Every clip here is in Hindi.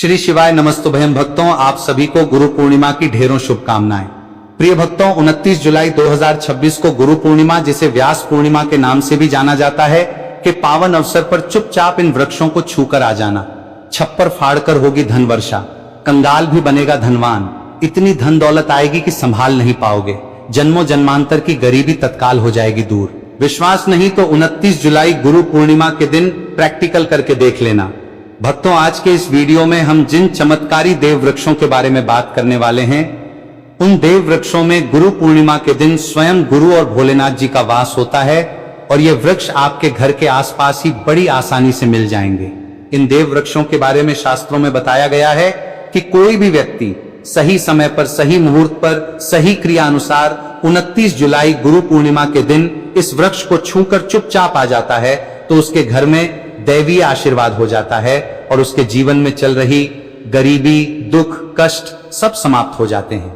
श्री शिवाय नमस्तुभयम भक्तों, आप सभी को गुरु पूर्णिमा की ढेरों शुभकामनाएं। प्रिय भक्तों, 29 जुलाई 2026 को गुरु पूर्णिमा, जिसे व्यास पूर्णिमा के नाम से भी जाना जाता है, के पावन अवसर पर चुपचाप इन वृक्षों को छूकर आ जाना। छप्पर फाड़कर होगी धन वर्षा, कंगाल भी बनेगा धनवान। इतनी धन दौलत आएगी कि संभाल नहीं पाओगे। जन्मों जन्मांतर की गरीबी तत्काल हो जाएगी दूर। विश्वास नहीं तो 29 जुलाई गुरु पूर्णिमा के दिन प्रैक्टिकल करके देख लेना। भक्तों, आज के इस वीडियो में हम जिन चमत्कारी देव वृक्षों के बारे में बात करने वाले हैं, उन देव वृक्षों में गुरु पूर्णिमा के दिन स्वयं गुरु और भोलेनाथ जी का वास होता है और ये वृक्ष आपके घर के आसपास ही बड़ी आसानी से मिल जाएंगे। इन देव वृक्षों के बारे में शास्त्रों में बताया गया है कि कोई भी व्यक्ति सही समय पर, सही मुहूर्त पर, सही क्रिया अनुसार 29 जुलाई गुरु पूर्णिमा के दिन इस वृक्ष को छूकर चुपचाप आ जाता है तो उसके घर में दैवीय आशीर्वाद हो जाता है और उसके जीवन में चल रही गरीबी, दुख, कष्ट सब समाप्त हो जाते हैं।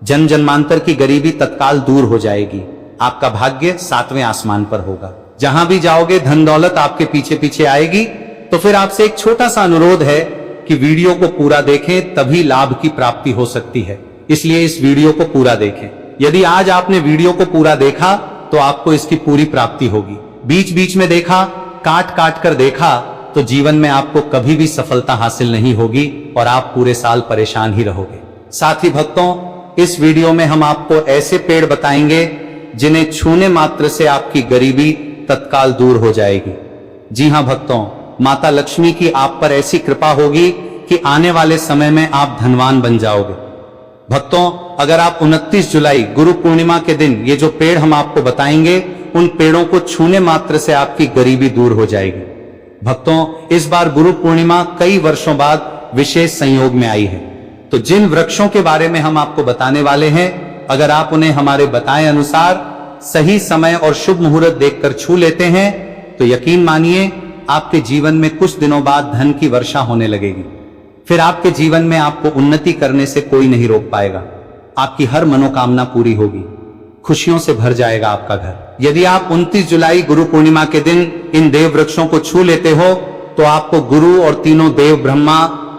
जन्म जन्मांतर की गरीबी तत्काल दूर हो जाएगी। आपका भाग्य 7वें आसमान पर होगा। जहां भी जाओगे धन दौलत आपके पीछे पीछे आएगी। तो फिर आपसे एक छोटा सा अनुरोध है कि वीडियो को पूरा देखें, तभी लाभ की प्राप्ति हो सकती है। इसलिए इस वीडियो को पूरा देखें। यदि आज आपने वीडियो को पूरा देखा तो आपको इसकी पूरी प्राप्ति होगी। बीच बीच में देखा, काट काट कर देखा तो जीवन में आपको कभी भी सफलता हासिल नहीं होगी और आप पूरे साल परेशान ही रहोगे। साथ ही भक्तों, इस वीडियो में हम आपको ऐसे पेड़ बताएंगे जिन्हें छूने मात्र से आपकी गरीबी तत्काल दूर हो जाएगी। जी हां भक्तों, माता लक्ष्मी की आप पर ऐसी कृपा होगी कि आने वाले समय में आप धनवान बन जाओगे। भक्तों, अगर आप 29 जुलाई गुरु पूर्णिमा के दिन ये जो पेड़ हम आपको बताएंगे, उन पेड़ों को छूने मात्र से आपकी गरीबी दूर हो जाएगी। भक्तों, इस बार गुरु पूर्णिमा कई वर्षों बाद विशेष संयोग में आई है। तो जिन वृक्षों के बारे में हम आपको बताने वाले हैं, अगर आप उन्हें हमारे बताए अनुसार सही समय और शुभ मुहूर्त देखकर छू लेते हैं तो यकीन मानिए आपके जीवन में कुछ दिनों बाद धन की वर्षा होने लगेगी। फिर आपके जीवन में आपको उन्नति करने से कोई नहीं रोक पाएगा। आपकी हर मनोकामना पूरी होगी। खुशियों से भर जाएगा आपका घर। यदि आप 29 जुलाई गुरु पूर्णिमा के दिन इन देव वृक्षों को छू लेते हो तो आपको गुरु और तीनों देव ब्रह्मा,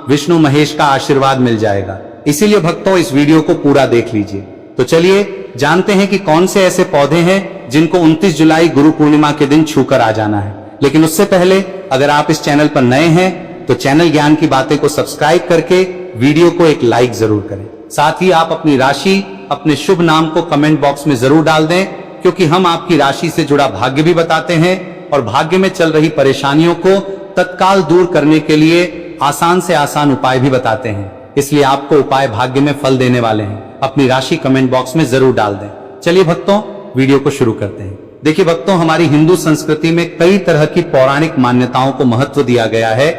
विष्णु, महेश का आशीर्वाद मिल जाएगा। इसीलिए भक्तों, इस वीडियो को पूरा देख लीजिए। तो चलिए जानते हैं कि कौन से ऐसे पौधे हैं जिनको 29 जुलाई गुरु पूर्णिमा के दिन छूकर आ जाना है। लेकिन उससे पहले अगर आप इस चैनल पर नए हैं तो चैनल ज्ञान की बातें को सब्सक्राइब करके वीडियो को एक लाइक जरूर करें। साथ ही आप अपनी राशि, अपने शुभ नाम को कमेंट बॉक्स में जरूर डाल दें, क्योंकि हम आपकी राशि से जुड़ा भाग्य भी बताते हैं और भाग्य में चल रही परेशानियों को तत्काल दूर करने के लिए आसान से आसान उपाय भी बताते हैं। इसलिए आपको उपाय भाग्य में फल देने वाले हैं। अपनी राशि कमेंट बॉक्स में जरूर डाल दें। चलिए भक्तों, वीडियो को शुरू करते हैं। देखिए भक्तों, हमारी हिंदू संस्कृति में कई तरह की पौराणिक मान्यताओं को महत्व दिया गया है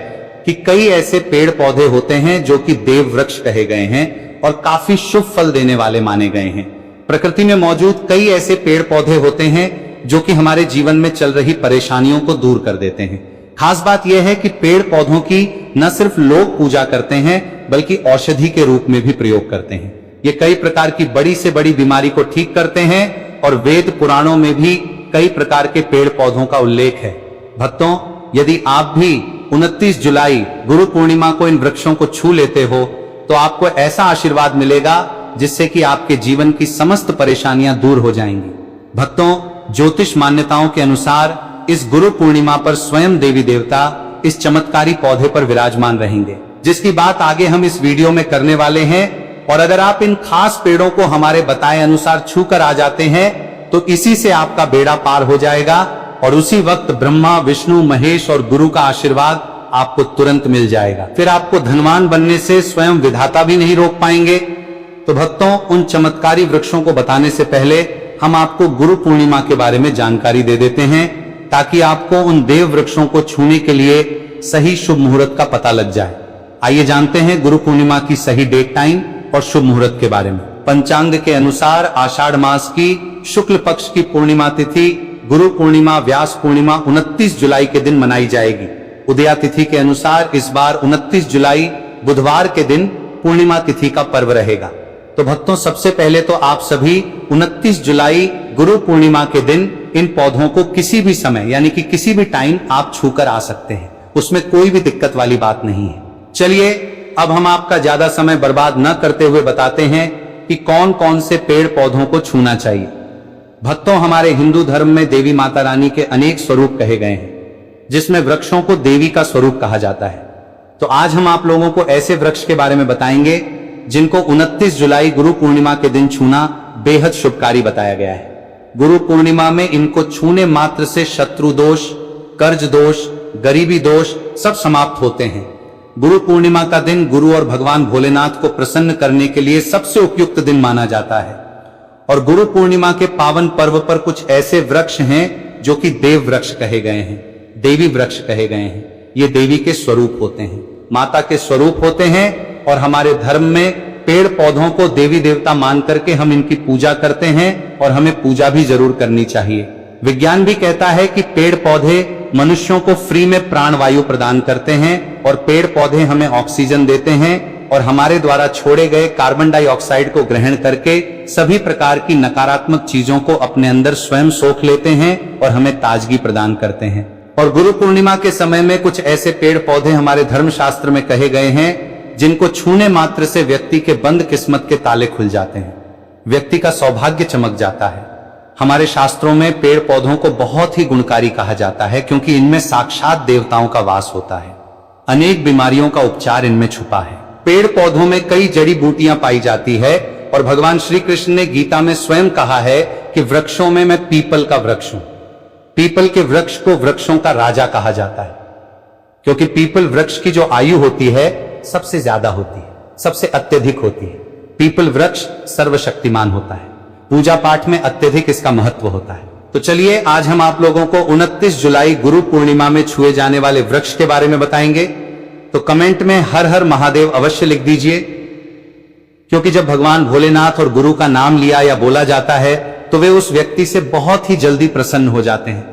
कि कई ऐसे पेड़ पौधे होते हैं जो कि देव वृक्ष कहे गए हैं और काफी शुभ फल देने वाले माने गए हैं। प्रकृति में मौजूद कई ऐसे पेड़ पौधे होते हैं जो कि हमारे जीवन में चल रही परेशानियों को दूर कर देते हैं। खास बात यह है कि पेड़ पौधों की न सिर्फ लोग पूजा करते हैं बल्कि औषधि के रूप में भी प्रयोग करते हैं। ये कई प्रकार की बड़ी से बड़ी बीमारी को ठीक करते हैं और वेद पुराणों में भी कई प्रकार के पेड़ पौधों का उल्लेख है। भक्तों, यदि आप भी 29 जुलाई गुरु पूर्णिमा को इन वृक्षों को छू लेते हो तो आपको ऐसा आशीर्वाद मिलेगा जिससे कि आपके जीवन की समस्त परेशानियां दूर हो जाएंगी। भक्तों, ज्योतिष मान्यताओं के अनुसार इस गुरु पूर्णिमा पर स्वयं देवी देवता इस चमत्कारी पौधे पर विराजमान रहेंगे, जिसकी बात आगे हम इस वीडियो में करने वाले हैं। और अगर आप इन खास पेड़ों को हमारे बताए अनुसार छू कर आ जाते हैं तो इसी से आपका बेड़ा पार हो जाएगा और उसी वक्त ब्रह्मा, विष्णु, महेश और गुरु का आशीर्वाद आपको तुरंत मिल जाएगा। फिर आपको धनवान बनने से स्वयं विधाता भी नहीं रोक पाएंगे। तो भक्तों, उन चमत्कारी वृक्षों को बताने से पहले हम आपको गुरु पूर्णिमा के बारे में जानकारी दे देते हैं ताकि आपको उन देव वृक्षों को छूने के लिए सही शुभ मुहूर्त का पता लग जाए। आइए जानते हैं गुरु पूर्णिमा की सही डेट, टाइम और शुभ मुहूर्त के बारे में। पंचांग के अनुसार आषाढ़ मास की शुक्ल पक्ष की पूर्णिमा तिथि गुरु पूर्णिमा व्यास पूर्णिमा 29 जुलाई के दिन मनाई जाएगी। उदया तिथि के अनुसार इस बार 29 जुलाई बुधवार के दिन पूर्णिमा तिथि का पर्व रहेगा। तो भक्तों, सबसे पहले तो आप सभी 29 जुलाई गुरु पूर्णिमा के दिन इन पौधों को किसी भी समय यानी कि किसी भी टाइम आप छूकर आ सकते हैं। उसमें कोई भी दिक्कत वाली बात नहीं है। चलिए अब हम आपका ज्यादा समय बर्बाद न करते हुए बताते हैं कि कौन कौन से पेड़ पौधों को छूना चाहिए। भक्तों, हमारे हिंदू धर्म में देवी माता रानी के अनेक स्वरूप कहे गए हैं, जिसमें वृक्षों को देवी का स्वरूप कहा जाता है। तो आज हम आप लोगों को ऐसे वृक्ष के बारे में बताएंगे जिनको 29 जुलाई गुरु पूर्णिमा के दिन छूना बेहद शुभकारी बताया गया है। गुरु पूर्णिमा में इनको छूने मात्र से शत्रु दोष, कर्ज दोष, गरीबी दोष सब समाप्त होते हैं। गुरु पूर्णिमा का दिन गुरु और भगवान भोलेनाथ को प्रसन्न करने के लिए सबसे उपयुक्त दिन माना जाता है। और गुरु पूर्णिमा के पावन पर्व पर कुछ ऐसे वृक्ष हैं जो कि देव वृक्ष कहे गए हैं, देवी वृक्ष कहे गए हैं। ये देवी के स्वरूप होते हैं, माता के स्वरूप होते हैं। और हमारे धर्म में पेड़ पौधों को देवी देवता मान करके हम इनकी पूजा करते हैं और हमें पूजा भी जरूर करनी चाहिए। विज्ञान भी कहता है कि पेड़ पौधे मनुष्यों को फ्री में प्राण वायु प्रदान करते हैं और पेड़ पौधे हमें ऑक्सीजन देते हैं और हमारे द्वारा छोड़े गए कार्बन डाइऑक्साइड को ग्रहण करके सभी प्रकार की नकारात्मक चीजों को अपने अंदर स्वयं सोख लेते हैं और हमें ताजगी प्रदान करते हैं। और गुरु पूर्णिमा के समय में कुछ ऐसे पेड़ पौधे हमारे धर्मशास्त्र में कहे गए हैं जिनको छूने मात्र से व्यक्ति के बंद किस्मत के ताले खुल जाते हैं, व्यक्ति का सौभाग्य चमक जाता है। हमारे शास्त्रों में पेड़ पौधों को बहुत ही गुणकारी कहा जाता है क्योंकि इनमें साक्षात देवताओं का वास होता है। अनेक बीमारियों का उपचार इनमें छुपा है। पेड़ पौधों में कई जड़ी बूटियां पाई जाती है और भगवान श्री कृष्ण ने गीता में स्वयं कहा है कि वृक्षों में मैं पीपल का वृक्ष हूं। पीपल के वृक्ष को वृक्षों का राजा कहा जाता है क्योंकि पीपल वृक्ष की जो आयु होती है सबसे ज्यादा होती है, सबसे अत्यधिक होती है। पीपल वृक्ष सर्वशक्तिमान होता है, पूजा पाठ में अत्यधिक इसका महत्व होता है। तो चलिए आज हम आप लोगों को 29 जुलाई गुरु पूर्णिमा में छुए जाने वाले वृक्ष के बारे में बताएंगे। तो कमेंट में हर हर महादेव अवश्य लिख दीजिए, क्योंकि जब भगवान भोलेनाथ और गुरु का नाम लिया या बोला जाता है तो वे उस व्यक्ति से बहुत ही जल्दी प्रसन्न हो जाते हैं।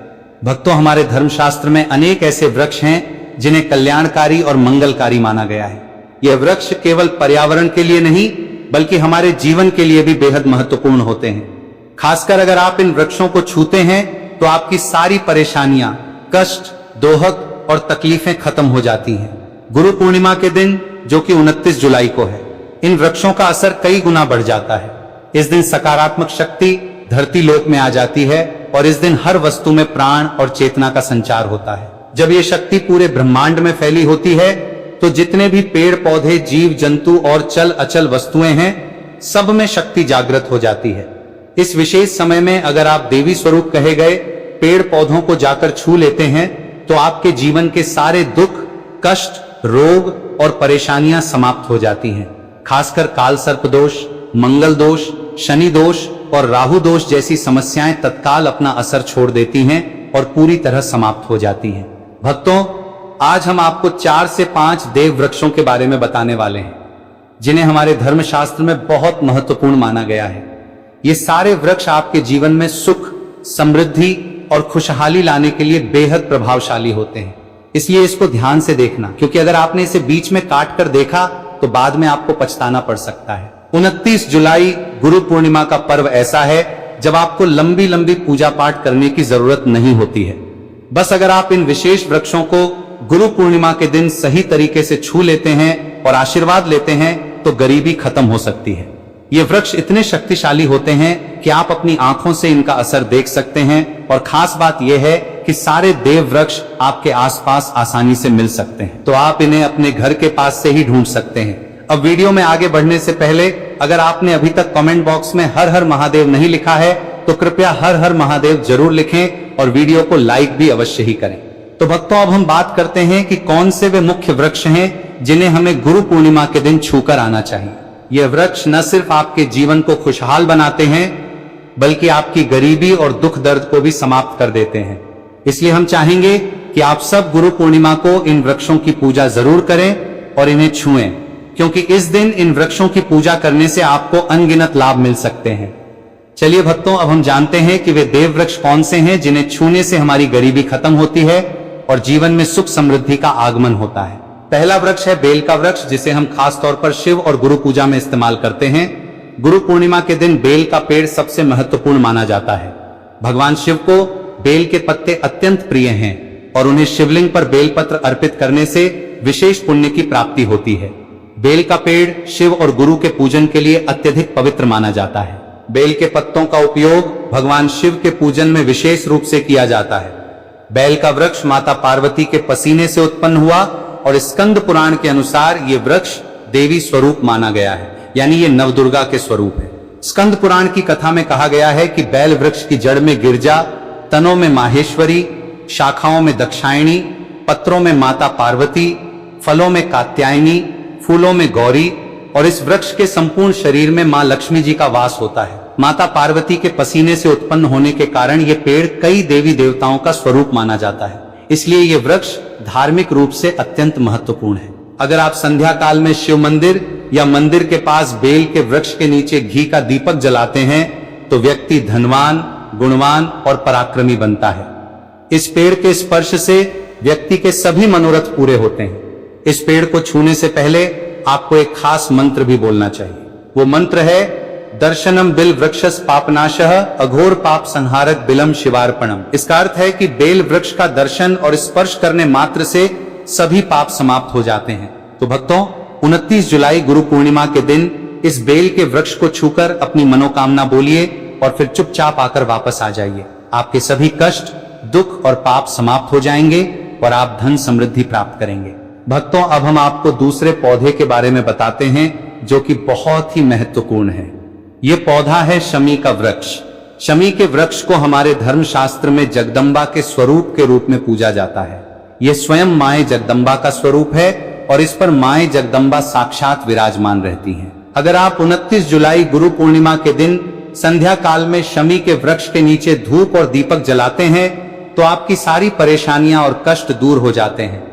भक्तों, हमारे धर्मशास्त्र में अनेक ऐसे वृक्ष हैं जिन्हें कल्याणकारी और मंगलकारी माना गया है। यह वृक्ष केवल पर्यावरण के लिए नहीं बल्कि हमारे जीवन के लिए भी बेहद महत्वपूर्ण होते हैं। खासकर अगर आप इन वृक्षों को छूते हैं तो आपकी सारी परेशानियां, कष्ट, दोहक और तकलीफें खत्म हो जाती हैं। गुरु पूर्णिमा के दिन जो कि 29 जुलाई को है, इन वृक्षों का असर कई गुना बढ़ जाता है। इस दिन सकारात्मक शक्ति धरती लोक में आ जाती है और इस दिन हर वस्तु में प्राण और चेतना का संचार होता है। जब ये शक्ति पूरे ब्रह्मांड में फैली होती है तो जितने भी पेड़ पौधे, जीव जंतु और चल अचल वस्तुएं हैं, सब में शक्ति जागृत हो जाती है। इस विशेष समय में अगर आप देवी स्वरूप कहे गए पेड़ पौधों को जाकर छू लेते हैं तो आपके जीवन के सारे दुख, कष्ट, रोग और परेशानियां समाप्त हो जाती हैं। खासकर काल सर्प दोष, मंगल दोष, शनि दोष और राहु दोष जैसी समस्याएं तत्काल अपना असर छोड़ देती हैं और पूरी तरह समाप्त हो जाती हैं। भक्तों, आज हम आपको 4 से 5 देव वृक्षों के बारे में बताने वाले हैं जिन्हें हमारे धर्मशास्त्र में बहुत महत्वपूर्ण माना गया है। ये सारे वृक्ष आपके जीवन में सुख, समृद्धि और खुशहाली लाने के लिए बेहद प्रभावशाली होते हैं। इसलिए इसको ध्यान से देखना, क्योंकि अगर आपने इसे बीच में काट कर देखा तो बाद में आपको पछताना पड़ सकता है। 29 जुलाई गुरु पूर्णिमा का पर्व ऐसा है जब आपको लंबी लंबी पूजा पाठ करने की जरूरत नहीं होती है। बस अगर आप इन विशेष वृक्षों को गुरु पूर्णिमा के दिन सही तरीके से छू लेते हैं और आशीर्वाद लेते हैं तो गरीबी खत्म हो सकती है। ये वृक्ष इतने शक्तिशाली होते हैं कि आप अपनी आंखों से इनका असर देख सकते हैं और खास बात यह है कि सारे देव वृक्ष आपके आसपास आसानी से मिल सकते हैं, तो आप इन्हें अपने घर के पास से ही ढूंढ सकते हैं। अब वीडियो में आगे बढ़ने से पहले अगर आपने अभी तक कमेंट बॉक्स में हर हर महादेव नहीं लिखा है तो कृपया हर हर महादेव जरूर लिखें और वीडियो को लाइक भी अवश्य ही करें। तो भक्तों, अब हम बात करते हैं कि कौन से वे मुख्य वृक्ष हैं जिन्हें हमें गुरु पूर्णिमा के दिन छूकर आना चाहिए। यह वृक्ष न सिर्फ आपके जीवन को खुशहाल बनाते हैं बल्कि आपकी गरीबी और दुख दर्द को भी समाप्त कर देते हैं। इसलिए हम चाहेंगे कि आप सब गुरु पूर्णिमा को इन वृक्षों की पूजा जरूर करें और इन्हें छुएं, क्योंकि इस दिन इन वृक्षों की पूजा करने से आपको अनगिनत लाभ मिल सकते हैं। चलिए भक्तों, अब हम जानते हैं कि वे देव वृक्ष कौन से हैं जिन्हें छूने से हमारी गरीबी खत्म होती है और जीवन में सुख समृद्धि का आगमन होता है। पहला वृक्ष है बेल का वृक्ष, जिसे हम खास तौर पर शिव और गुरु पूजा में इस्तेमाल करते हैं। गुरु पूर्णिमा के दिन बेल का पेड़ सबसे महत्वपूर्ण माना जाता है। भगवान शिव को बेल के पत्ते अत्यंत प्रिय हैं और उन्हें शिवलिंग पर बेलपत्र अर्पित करने से विशेष पुण्य की प्राप्ति होती है। बेल का पेड़ शिव और गुरु के पूजन के लिए अत्यधिक पवित्र माना जाता है। बेल के पत्तों का उपयोग भगवान शिव के पूजन में विशेष रूप से किया जाता है। बेल का वृक्ष माता पार्वती के पसीने से उत्पन्न हुआ और स्कंद पुराण के अनुसार ये वृक्ष देवी स्वरूप माना गया है, यानी ये नवदुर्गा के स्वरूप है। स्कंद पुराण की कथा में कहा गया है कि बेल वृक्ष की जड़ में गिरजा, तनों में माहेश्वरी, शाखाओं में दक्षायणी, पत्रों में माता पार्वती, फलों में कात्यायनी, फूलों में गौरी और इस वृक्ष के संपूर्ण शरीर में मां लक्ष्मी जी का वास होता है। माता पार्वती के पसीने से उत्पन्न होने के कारण ये पेड़ कई देवी देवताओं का स्वरूप माना जाता है, इसलिए ये वृक्ष धार्मिक रूप से अत्यंत महत्वपूर्ण है। अगर आप संध्या काल में शिव मंदिर या मंदिर के पास बेल के वृक्ष के नीचे घी का दीपक जलाते हैं तो व्यक्ति धनवान, गुणवान और पराक्रमी बनता है। इस पेड़ के स्पर्श से व्यक्ति के सभी मनोरथ पूरे होते हैं। इस पेड़ को छूने से पहले आपको एक खास मंत्र भी बोलना चाहिए। वो मंत्र है दर्शनम बिल वृक्षस पापनाशः अघोर पाप संहारक बिलम शिवार्पणम। इसका अर्थ है कि बेल वृक्ष का दर्शन और स्पर्श करने मात्र से सभी पाप समाप्त हो जाते हैं। तो भक्तों, 29 जुलाई गुरु पूर्णिमा के दिन इस बेल के वृक्ष को छूकर अपनी मनोकामना बोलिए और फिर चुपचाप आकर वापस आ जाइए। आपके सभी कष्ट, दुख और पाप समाप्त हो जाएंगे और आप धन समृद्धि प्राप्त करेंगे। भक्तों, अब हम आपको दूसरे पौधे के बारे में बताते हैं जो कि बहुत ही महत्वपूर्ण है। ये पौधा है शमी का वृक्ष। शमी के वृक्ष को हमारे धर्मशास्त्र में जगदम्बा के स्वरूप के रूप में पूजा जाता है। यह स्वयं माए जगदम्बा का स्वरूप है और इस पर माए जगदम्बा साक्षात विराजमान रहती हैं। अगर आप 29 जुलाई गुरु पूर्णिमा के दिन संध्या काल में शमी के वृक्ष के नीचे धूप और दीपक जलाते हैं तो आपकी सारी परेशानियां और कष्ट दूर हो जाते हैं।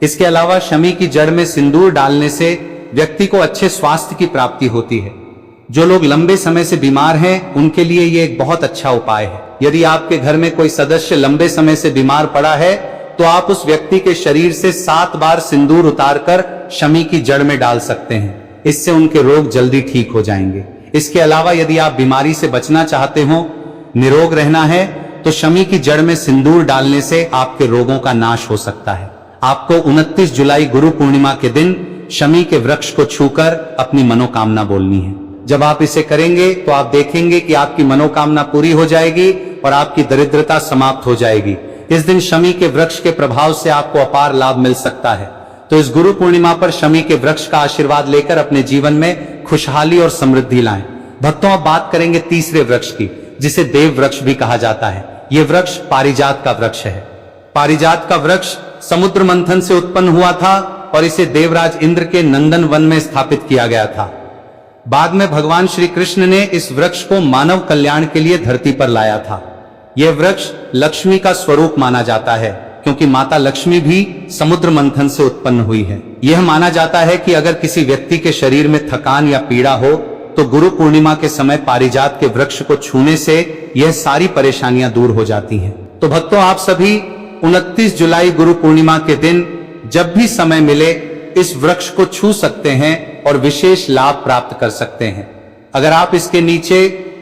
इसके अलावा शमी की जड़ में सिंदूर डालने से व्यक्ति को अच्छे स्वास्थ्य की प्राप्ति होती है। जो लोग लंबे समय से बीमार हैं उनके लिए ये एक बहुत अच्छा उपाय है। यदि आपके घर में कोई सदस्य लंबे समय से बीमार पड़ा है तो आप उस व्यक्ति के शरीर से 7 बार सिंदूर उतारकर शमी की जड़ में डाल सकते हैं। इससे उनके रोग जल्दी ठीक हो जाएंगे। इसके अलावा यदि आप बीमारी से बचना चाहते हो, निरोग रहना है, तो शमी की जड़ में सिंदूर डालने से आपके रोगों का नाश हो सकता है। आपको 29 जुलाई गुरु पूर्णिमा के दिन शमी के वृक्ष को छूकर अपनी मनोकामना बोलनी है। जब आप इसे करेंगे तो आप देखेंगे कि आपकी मनोकामना पूरी हो जाएगी और आपकी दरिद्रता समाप्त हो जाएगी। इस दिन शमी के वृक्ष के प्रभाव से आपको अपार लाभ मिल सकता है। तो इस गुरु पूर्णिमा पर शमी के वृक्ष का आशीर्वाद लेकर अपने जीवन में खुशहाली और समृद्धि लाएं। भक्तों, अब बात करेंगे तीसरे वृक्ष की, जिसे देव वृक्ष भी कहा जाता है। यह वृक्ष पारिजात का वृक्ष है। पारिजात का वृक्ष समुद्र मंथन से उत्पन्न हुआ था और इसे देवराज इंद्र के नंदन वन में स्थापित किया गया था। बाद में भगवान श्री कृष्ण ने इस वृक्ष को मानव कल्याण के लिए धरती पर लाया था। यह वृक्ष लक्ष्मी का स्वरूप माना जाता है क्योंकि माता लक्ष्मी भी समुद्र मंथन से उत्पन्न हुई है। यह माना जाता है कि अगर किसी व्यक्ति के शरीर में थकान या पीड़ा हो तो गुरु पूर्णिमा के समय पारिजात के वृक्ष को छूने से यह सारी परेशानियां दूर हो जाती हैं। तो भक्तों, आप सभी 29 जुलाई गुरु पूर्णिमा के दिन जब भी समय मिले इस वृक्ष को छू सकते हैं और विशेष लाभ प्राप्त कर सकते हैं। अगर आप इसके नीचे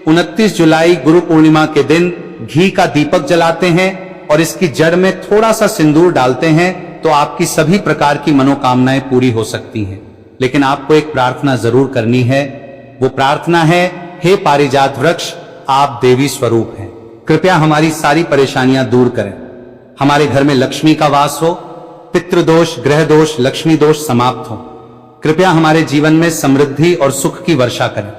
29 जुलाई गुरु पूर्णिमा के दिन घी का दीपक जलाते हैं और इसकी जड़ में थोड़ा सा सिंदूर डालते हैं तो आपकी सभी प्रकार की मनोकामनाएं पूरी हो सकती हैं। लेकिन आपको एक प्रार्थना जरूर करनी है। वो प्रार्थना है, हे पारिजात वृक्ष, आप देवी स्वरूप हैं, कृपया हमारी सारी परेशानियां दूर करें। हमारे घर में लक्ष्मी का वास हो, पितृदोष, ग्रह दोष, लक्ष्मी दोष समाप्त हो। कृपया हमारे जीवन में समृद्धि और सुख की वर्षा करें।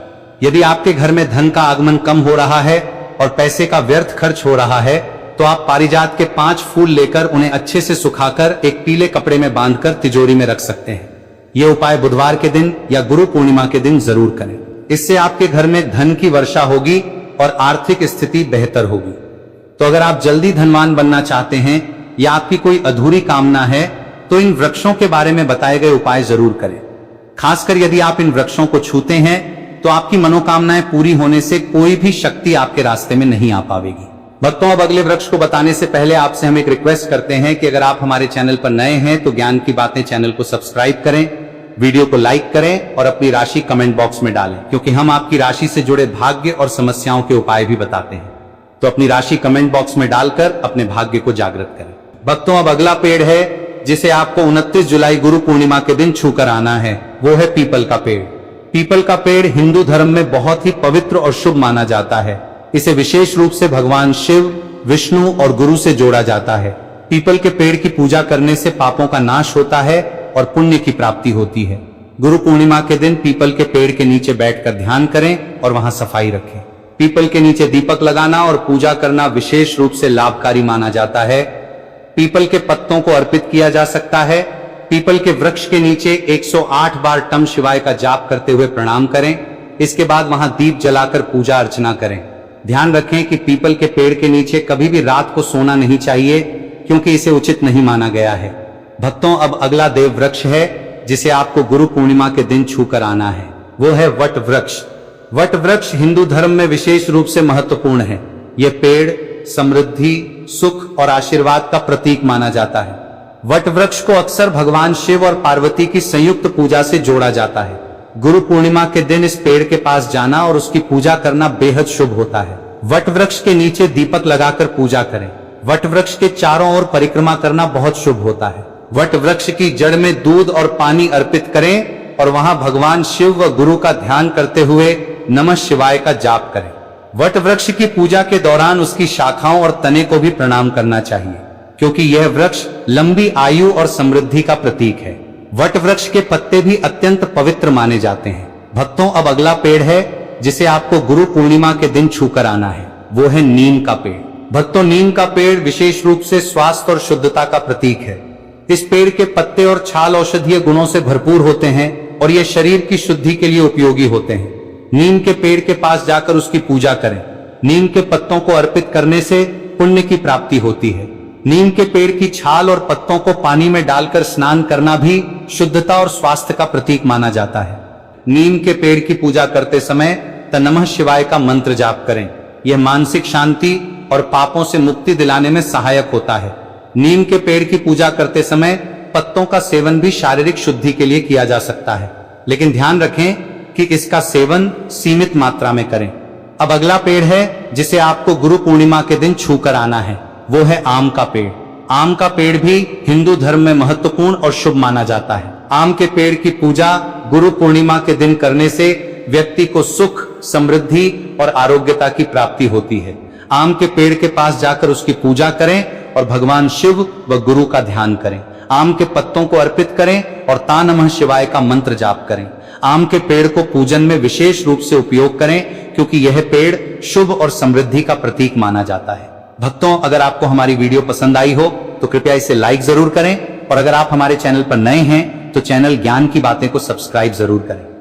यदि आपके घर में धन का आगमन कम हो रहा है और पैसे का व्यर्थ खर्च हो रहा है तो आप पारिजात के 5 फूल लेकर उन्हें अच्छे से सुखाकर एक पीले कपड़े में बांधकर तिजोरी में रख सकते हैं। यह उपाय बुधवार के दिन या गुरु पूर्णिमा के दिन जरूर करें। इससे आपके घर में धन की वर्षा होगी और आर्थिक स्थिति बेहतर होगी। तो अगर आप जल्दी धनवान बनना चाहते हैं या आपकी कोई अधूरी कामना है तो इन वृक्षों के बारे में बताए गए उपाय जरूर करें। खासकर यदि आप इन वृक्षों को छूते हैं तो आपकी मनोकामनाएं पूरी होने से कोई भी शक्ति आपके रास्ते में नहीं आ पाएगी। भक्तों, अब अगले वृक्ष को बताने से पहले आपसे हम एक रिक्वेस्ट करते हैं कि अगर आप हमारे चैनल पर नए हैं तो ज्ञान की बातें चैनल को सब्सक्राइब करें, वीडियो को लाइक करें और अपनी राशि कमेंट बॉक्स में डालें, क्योंकि हम आपकी राशि से जुड़े भाग्य और समस्याओं के उपाय भी बताते हैं। तो अपनी राशि कमेंट बॉक्स में डालकर अपने भाग्य को जागृत करें। भक्तों, अब अगला पेड़ है जिसे आपको 29 जुलाई गुरु पूर्णिमा के दिन छूकर आना है। वो है पीपल का पेड़। पीपल का पेड़ हिंदू धर्म में बहुत ही पवित्र और शुभ माना जाता है। इसे विशेष रूप से भगवान शिव, विष्णु और गुरु से जोड़ा जाता है। पीपल के पेड़ की पूजा करने से पापों का नाश होता है और पुण्य की प्राप्ति होती है। गुरु पूर्णिमा के दिन पीपल के पेड़ के नीचे बैठकर ध्यान करें और वहां सफाई रखें। पीपल के नीचे दीपक लगाना और पूजा करना विशेष रूप से लाभकारी माना जाता है। पीपल के पत्तों को अर्पित किया जा सकता है। पीपल के वृक्ष के नीचे 108 बार टम शिवाय का जाप करते हुए प्रणाम करें। इसके बाद वहां दीप जलाकर पूजा अर्चना करें। ध्यान रखें कि पीपल के पेड़ के नीचे कभी भी रात को सोना नहीं चाहिए, क्योंकि इसे उचित नहीं माना गया है। भक्तों, अब अगला देव वृक्ष है जिसे आपको गुरु पूर्णिमा के दिन छूकर आना है। वो है वट वृक्ष। वट वृक्ष हिंदू धर्म में विशेष रूप से महत्वपूर्ण है। यह पेड़ समृद्धि, सुख और आशीर्वाद का प्रतीक माना जाता है। वट वृक्ष को अक्सर भगवान शिव और पार्वती की संयुक्त पूजा से जोड़ा जाता है। गुरु पूर्णिमा के दिन इस पेड़ के पास जाना और उसकी पूजा करना बेहद शुभ होता है। वट वृक्ष के नीचे दीपक लगाकर पूजा करें। वट वृक्ष के चारों ओर परिक्रमा करना बहुत शुभ होता है। वट वृक्ष की जड़ में दूध और पानी अर्पित करें और वहां भगवान शिव व गुरु का ध्यान करते हुए नमः शिवाय का जाप करें। वट वृक्ष की पूजा के दौरान उसकी शाखाओं और तने को भी प्रणाम करना चाहिए, क्योंकि यह वृक्ष लंबी आयु और समृद्धि का प्रतीक है। वट वृक्ष के पत्ते भी अत्यंत पवित्र माने जाते हैं। भक्तों, अब अगला पेड़ है जिसे आपको गुरु पूर्णिमा के दिन छूकर आना है। वो है नीम का पेड़। भक्तों, नीम का पेड़ विशेष रूप से स्वास्थ्य और शुद्धता का प्रतीक है। इस पेड़ के पत्ते और छाल औषधीय गुणों से भरपूर होते हैं और ये शरीर की शुद्धि के लिए उपयोगी होते हैं। नीम के पेड़ के पास जाकर उसकी पूजा करें। नीम के पत्तों को अर्पित करने से पुण्य की प्राप्ति होती है। नीम के पेड़ की छाल और पत्तों को पानी में डालकर स्नान करना भी शुद्धता और स्वास्थ्य का प्रतीक माना जाता है। नीम के पेड़ की पूजा करते समय नमः शिवाय का मंत्र जाप करें। यह मानसिक शांति और पापों से मुक्ति दिलाने में सहायक होता है। नीम के पेड़ की पूजा करते समय पत्तों का सेवन भी शारीरिक शुद्धि के लिए किया जा सकता है, लेकिन ध्यान रखें कि इसका सेवन सीमित मात्रा में करें। अब अगला पेड़ है जिसे आपको गुरु पूर्णिमा के दिन छूकर आना है। वो है आम का पेड़। आम का पेड़ भी हिंदू धर्म में महत्वपूर्ण और शुभ माना जाता है। आम के पेड़ की पूजा गुरु पूर्णिमा के दिन करने से व्यक्ति को सुख, समृद्धि और आरोग्यता की प्राप्ति होती है। आम के पेड़ के पास जाकर उसकी पूजा करें और भगवान शिव व गुरु का ध्यान करें। आम के पत्तों को अर्पित करें और ता नमः शिवाय का मंत्र जाप करें। आम के पेड़ को पूजन में विशेष रूप से उपयोग करें, क्योंकि यह पेड़ शुभ और समृद्धि का प्रतीक माना जाता है। भक्तों, अगर आपको हमारी वीडियो पसंद आई हो तो कृपया इसे लाइक जरूर करें और अगर आप हमारे चैनल पर नए हैं तो चैनल ज्ञान की बातें को सब्सक्राइब जरूर करें।